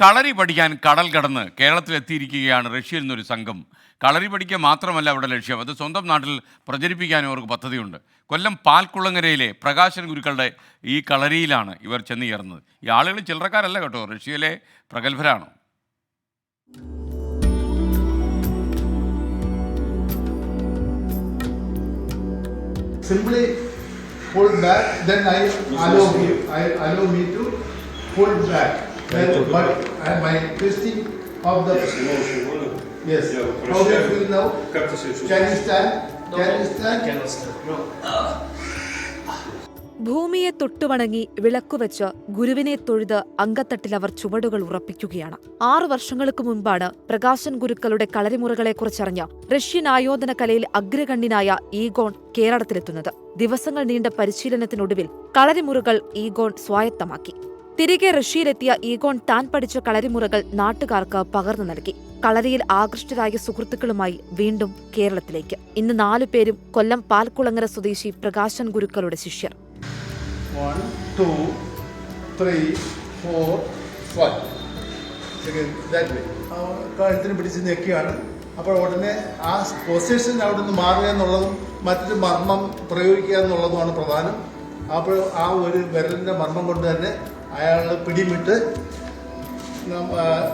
കളരി പഠിക്കാൻ കടൽ കടന്ന് കേരളത്തിലെത്തിയിരിക്കുകയാണ് റഷ്യയിൽ നിന്നൊരു സംഘം. കളരി പഠിക്കുക മാത്രമല്ല അവിടെ ലക്ഷ്യം, അത് സ്വന്തം നാട്ടിൽ പ്രചരിപ്പിക്കാനും അവർക്ക് പദ്ധതിയുണ്ട്. കൊല്ലം പാൽക്കുളങ്ങരയിലെ പ്രകാശൻ ഗുരുക്കളുടെ ഈ കളരിയിലാണ് ഇവർ ചെന്ന് ചേർന്നത്. ഈ ആളുകൾ ചില്ലറക്കാരല്ല കേട്ടോ, റഷ്യയിലെ പ്രഗത്ഭരാണ്. Simply pull back, then I allow me to pull back. Then, but my twisting of the yes. How do you feel now? Can you stand? Can you stand? Cannot stand. No. ഭൂമിയെ തൊട്ടുവണങ്ങി വിളക്കുവെച്ച് ഗുരുവിനെ തൊഴുത് അങ്കത്തട്ടിൽ അവർ ചുവടുകൾ ഉറപ്പിക്കുകയാണ്. 6 വർഷങ്ങൾക്ക് മുൻപാണ് Prakashan ഗുരുക്കളുടെ കളരിമുറകളെക്കുറിച്ചറിഞ്ഞ Russian ആയോധന കലയിൽ അഗ്രഗണ്യനായ ഈഗോൺ കേരളത്തിലെത്തുന്നത്. ദിവസങ്ങൾ നീണ്ട പരിശീലനത്തിനൊടുവിൽ കളരിമുറകൾ ഈഗോൺ സ്വായത്തമാക്കി. തിരികെ റഷ്യയിലെത്തിയ ഈഗോൺ താൻ പഠിച്ച കളരിമുറകൾ നാട്ടുകാർക്ക് പകർന്നു നൽകി. കളരിയിൽ ആകൃഷ്ടരായ സുഹൃത്തുക്കളുമായി വീണ്ടും കേരളത്തിലേക്ക്. ഇന്ന് 4 പേരും കൊല്ലം പാൽക്കുളങ്ങര സ്വദേശി പ്രകാശൻ ഗുരുക്കളുടെ ശിഷ്യർ. 1, 2, 3, 4, 5. That way. കഴുത്തിന് പിടിച്ച് നിൽക്കുകയാണ്. അപ്പോൾ ഉടനെ ആ പൊസിഷൻ അവിടെ നിന്ന് മാറുക എന്നുള്ളതും മറ്റൊരു മർമ്മം പ്രയോഗിക്കുക എന്നുള്ളതുമാണ് പ്രധാനം. അപ്പോൾ ആ ഒരു വിരലിൻ്റെ മർമ്മം കൊണ്ട് തന്നെ അയാളെ പിടിമിട്ട്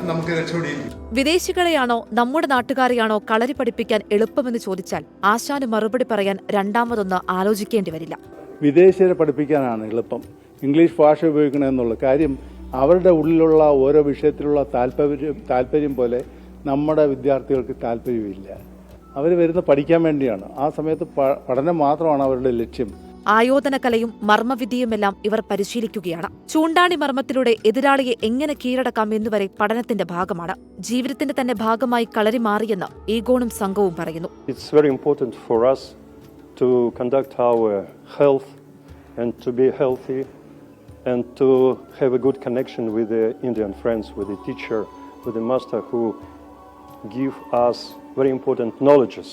നമുക്ക് രക്ഷപ്പെടിയിരിക്കും. വിദേശികളെയാണോ നമ്മുടെ നാട്ടുകാരെയാണോ കളരി പഠിപ്പിക്കാൻ എളുപ്പമെന്ന് ചോദിച്ചാൽ ആശാന് മറുപടി പറയാൻ രണ്ടാമതൊന്ന് ആലോചിക്കേണ്ടി വരില്ല. വിദേശീയരെ പഠിപ്പിക്കാനാണ് എളുപ്പം. ഇംഗ്ലീഷ് ഭാഷ ഉപയോഗിക്കണമെന്നുള്ള കാര്യം അവരുടെ ഉള്ളിലുള്ള ഓരോ വിഷയത്തിലുള്ള താല്പര്യം പോലെ നമ്മുടെ വിദ്യാർത്ഥികൾക്ക് താല്പര്യമില്ല. അവർ വരുന്ന പഠിക്കാൻ വേണ്ടിയാണ്. ആ സമയത്ത് പഠനം മാത്രമാണ് അവരുടെ ലക്ഷ്യം. ആയോധന കലയും മർമ്മവിദ്യയുമെല്ലാം ഇവർ പരിശീലിക്കുകയാണ്. ചൂണ്ടാണി മർമ്മത്തിലൂടെ എതിരാളിയെ എങ്ങനെ കീഴടക്കാം എന്നുവരെ പഠനത്തിന്റെ ഭാഗമാണ്. ജീവിതത്തിന്റെ തന്നെ ഭാഗമായി കളരി മാറിയെന്ന് ഈഗോണും സംഘവും പറയുന്നു. It's very important for us to conduct our health and to be healthy and to have a good connection with the Indian friends, with the teacher, with the master who give us very important knowledges.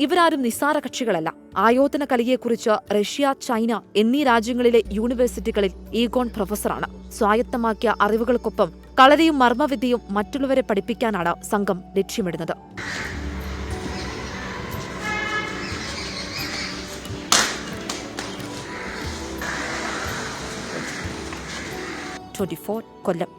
ഇവരാരും നിസ്സാര കക്ഷികളല്ല. ആയോധന കലയെക്കുറിച്ച് Russia, China എന്നീ രാജ്യങ്ങളിലെ യൂണിവേഴ്സിറ്റികളിൽ ഈഗോൺ പ്രൊഫസറാണ്. സ്വായത്തമാക്കിയ അറിവുകൾക്കൊപ്പം കളരിയും മർമ്മവിദ്യയും മറ്റുള്ളവരെ പഠിപ്പിക്കാനാണ് സംഘം ലക്ഷ്യമിടുന്നത്. 24 കൊല്ലം.